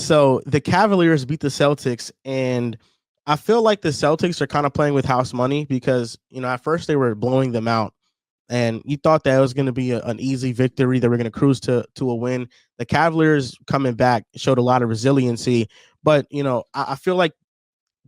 So the Cavaliers beat the Celtics, and I feel like the Celtics are kind of playing with house money because, at first they were blowing them out, and you thought that it was going to be an easy victory. They were going to cruise to a win. The Cavaliers coming back showed a lot of resiliency, but I feel like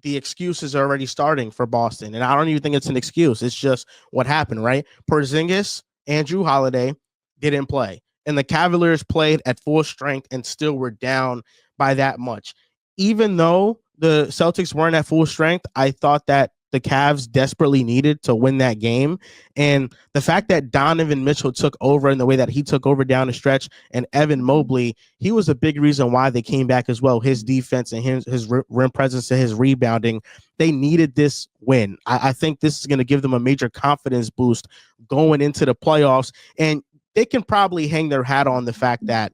the excuses are already starting for Boston, and I don't even think it's an excuse. It's just what happened, right? Porzingis and Drew Holiday didn't play, and the Cavaliers played at full strength and still were down by that much. Even though the Celtics weren't at full strength, I thought that the Cavs desperately needed to win that game. And the fact that Donovan Mitchell took over in the way that he took over down the stretch, and Evan Mobley, he was a big reason why they came back as well. His defense and his rim presence and his rebounding, they needed this win. I think this is going to give them a major confidence boost going into the playoffs. And they can probably hang their hat on the fact that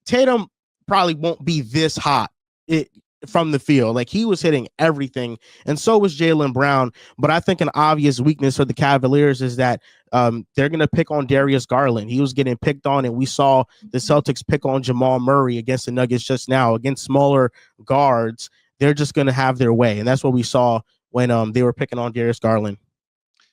Tatum probably won't be this hot from the field. Like, he was hitting everything, and so was Jaylen Brown. But I think an obvious weakness for the Cavaliers is that they're going to pick on Darius Garland. He was getting picked on, and we saw the Celtics pick on Jamal Murray against the Nuggets just now. Against smaller guards, they're just going to have their way, and that's what we saw when they were picking on Darius Garland.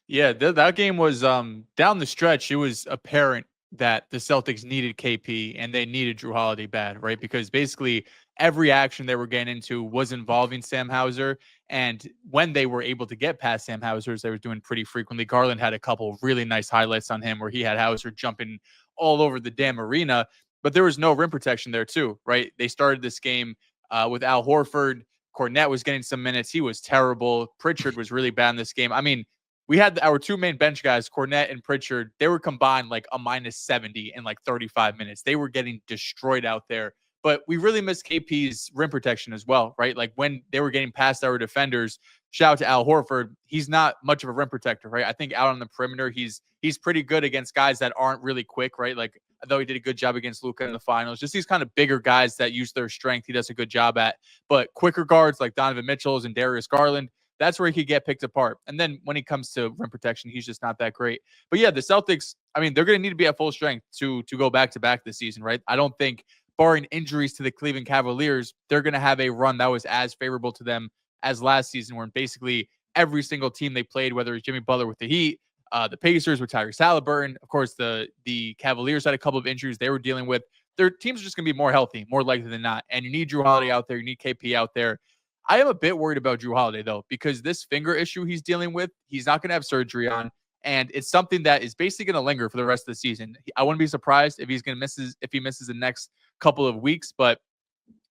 Yeah, that game was down the stretch. It was apparent that the Celtics needed KP and they needed Drew Holiday bad, right? Because basically every action they were getting into was involving Sam Hauser. And when they were able to get past Sam Hauser, as they were doing pretty frequently, Garland had a couple of really nice highlights on him where he had Hauser jumping all over the damn arena. But there was no rim protection there too, right? They started this game with Al Horford. Cornette was getting some minutes. He was terrible. Pritchard was really bad in this game. I mean, we had our two main bench guys, Cornette and Pritchard. They were combined like a minus 70 in like 35 minutes. They were getting destroyed out there. But we really missed KP's rim protection as well, right? Like when they were getting past our defenders, shout out to Al Horford. He's not much of a rim protector, right? I think out on the perimeter, he's pretty good against guys that aren't really quick, right? Like, though he did a good job against Luka in the finals, just these kind of bigger guys that use their strength, he does a good job at. But quicker guards like Donovan Mitchell's and Darius Garland, that's where he could get picked apart. And then when he comes to rim protection, he's just not that great. But yeah, the Celtics, I mean, they're going to need to be at full strength to go back-to-back this season, right? I don't think, barring injuries to the Cleveland Cavaliers, they're going to have a run that was as favorable to them as last season, where basically every single team they played, whether it's Jimmy Butler with the Heat, the Pacers with Tyrese Halliburton, of course, the Cavaliers had a couple of injuries they were dealing with. Their teams are just going to be more healthy, more likely than not. And you need Drew Holiday out there. You need KP out there. I am a bit worried about Drew Holiday, though, because this finger issue he's dealing with, he's not going to have surgery on, and it's something that is basically going to linger for the rest of the season. I wouldn't be surprised if he misses the next couple of weeks, but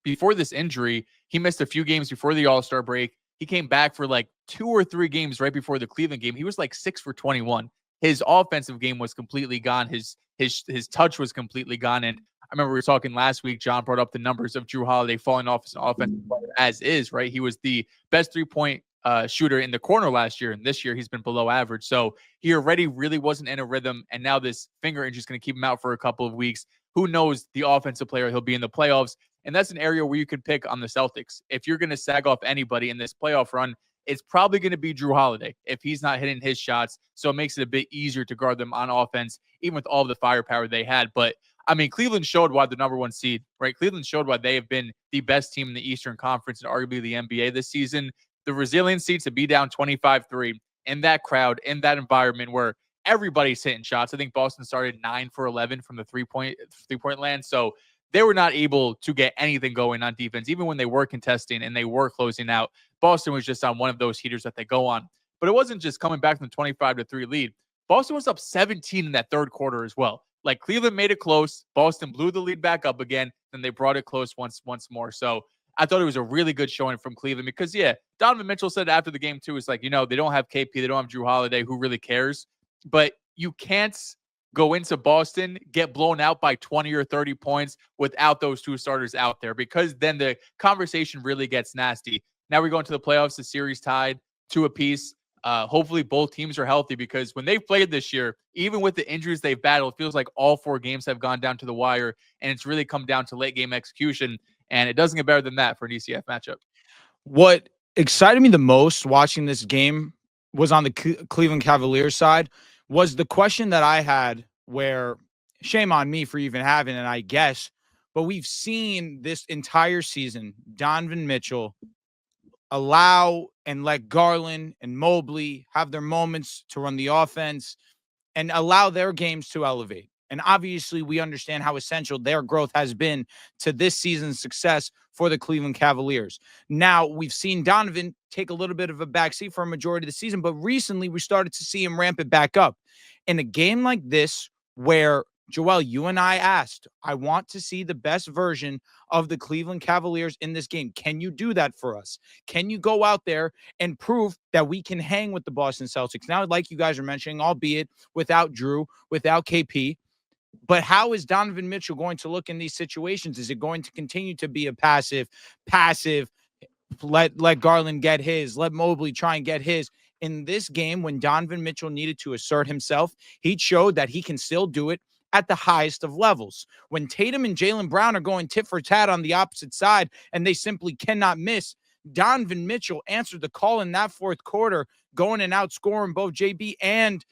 before this injury, he missed a few games before the All-Star break. He came back for like 2 or 3 games right before the Cleveland game. He was like 6 for 21. His offensive game was completely gone. His touch was completely gone, and I remember we were talking last week, John brought up the numbers of Drew Holiday falling off as an offensive player as is, right? He was the best three-point shooter in the corner last year, and this year he's been below average. So he already really wasn't in a rhythm, and now this finger injury is going to keep him out for a couple of weeks. Who knows the offensive player he'll be in the playoffs, and that's an area where you could pick on the Celtics. If you're going to sag off anybody in this playoff run, it's probably going to be Drew Holiday if he's not hitting his shots. So it makes it a bit easier to guard them on offense, even with all the firepower they had. But I mean, Cleveland showed why the number 1 seed, right? Cleveland showed why they have been the best team in the Eastern Conference and arguably the NBA this season. The resiliency to be down 25-3 in that crowd, in that environment where everybody's hitting shots. I think Boston started 9 for 11 from the three-point land. So they were not able to get anything going on defense, even when they were contesting and they were closing out. Boston was just on one of those heaters that they go on. But it wasn't just coming back from the 25-3 lead. Boston was up 17 in that third quarter as well. Like, Cleveland made it close. Boston blew the lead back up again. Then they brought it close once more. So I thought it was a really good showing from Cleveland because, yeah, Donovan Mitchell said after the game, too, it's like, they don't have KP. They don't have Drew Holiday. Who really cares? But you can't go into Boston, get blown out by 20 or 30 points without those two starters out there, because then the conversation really gets nasty. Now we go into the playoffs, the series tied 2 apiece. Hopefully both teams are healthy, because when they've played this year, even with the injuries they've battled, it feels like all 4 games have gone down to the wire, and it's really come down to late game execution, and it doesn't get better than that for an ECF matchup. What excited me the most watching this game was on the Cleveland Cavaliers side was the question that I had, where shame on me for even having it, I guess, But we've seen this entire season, Donovan Mitchell allow and let Garland and Mobley have their moments to run the offense and allow their games to elevate. And obviously, we understand how essential their growth has been to this season's success for the Cleveland Cavaliers. Now, we've seen Donovan take a little bit of a backseat for a majority of the season, but recently we started to see him ramp it back up. In a game like this, where Joel, you and I asked, I want to see the best version of the Cleveland Cavaliers in this game. Can you do that for us? Can you go out there and prove that we can hang with the Boston Celtics? Now, like you guys are mentioning, albeit without Drew, without KP, but how is Donovan Mitchell going to look in these situations? Is it going to continue to be a passive, let Garland get his, let Mobley try and get his? In this game, when Donovan Mitchell needed to assert himself, he showed that he can still do it at the highest of levels. When Tatum and Jaylen Brown are going tit for tat on the opposite side and they simply cannot miss, Donovan Mitchell answered the call in that fourth quarter, going and outscoring both JB and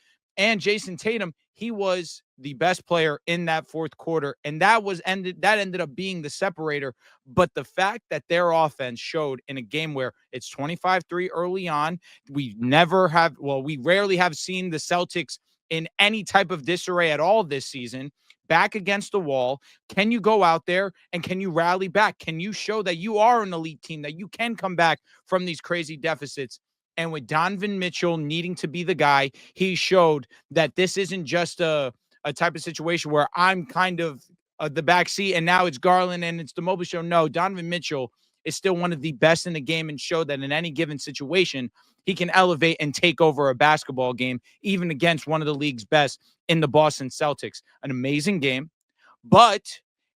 Jason Tatum. He was the best player in that fourth quarter, and that ended up being the separator. But the fact that their offense showed in a game where it's 25-3 early on, we rarely have seen the Celtics in any type of disarray at all this season, back against the wall. Can you go out there and can you rally back? Can you show that you are an elite team, that you can come back from these crazy deficits? And with Donovan Mitchell needing to be the guy, he showed that this isn't just a type of situation where I'm kind of the backseat and now it's Garland and it's the Mobley show. No, Donovan Mitchell is still one of the best in the game and showed that in any given situation, he can elevate and take over a basketball game, even against one of the league's best in the Boston Celtics. An amazing game, but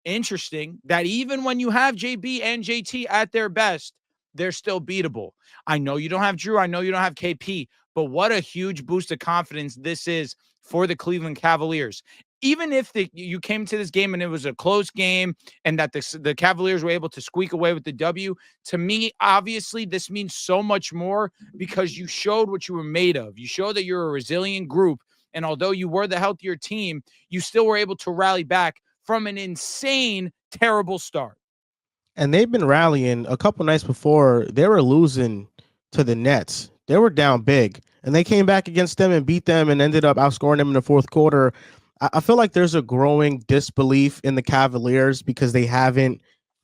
interesting that even when you have JB and JT at their best, they're still beatable. I know you don't have Drew. I know you don't have KP, but what a huge boost of confidence this is for the Cleveland Cavaliers. Even if you came to this game and it was a close game and that the Cavaliers were able to squeak away with the W, to me, obviously, this means so much more because you showed what you were made of. You showed that you're a resilient group. And although you were the healthier team, you still were able to rally back from an insane, terrible start. And they've been rallying. A couple nights before, they were losing to the Nets. They were down big, and they came back against them and beat them and ended up outscoring them in the fourth quarter. I feel like there's a growing disbelief in the Cavaliers because they haven't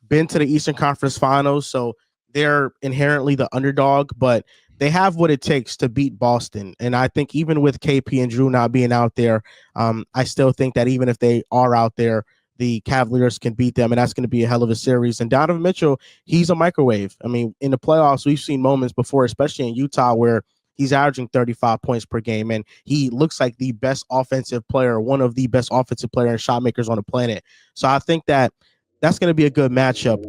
been to the Eastern Conference Finals, so they're inherently the underdog, but they have what it takes to beat Boston. And I think even with KP and Drew not being out there, I still think that even if they are out there, the Cavaliers can beat them, and that's going to be a hell of a series. And Donovan Mitchell, he's a microwave. I mean, in the playoffs, we've seen moments before, especially in Utah, where he's averaging 35 points per game, and he looks like the best offensive player, one of the best offensive player and shot makers on the planet. So I think that that's going to be a good matchup.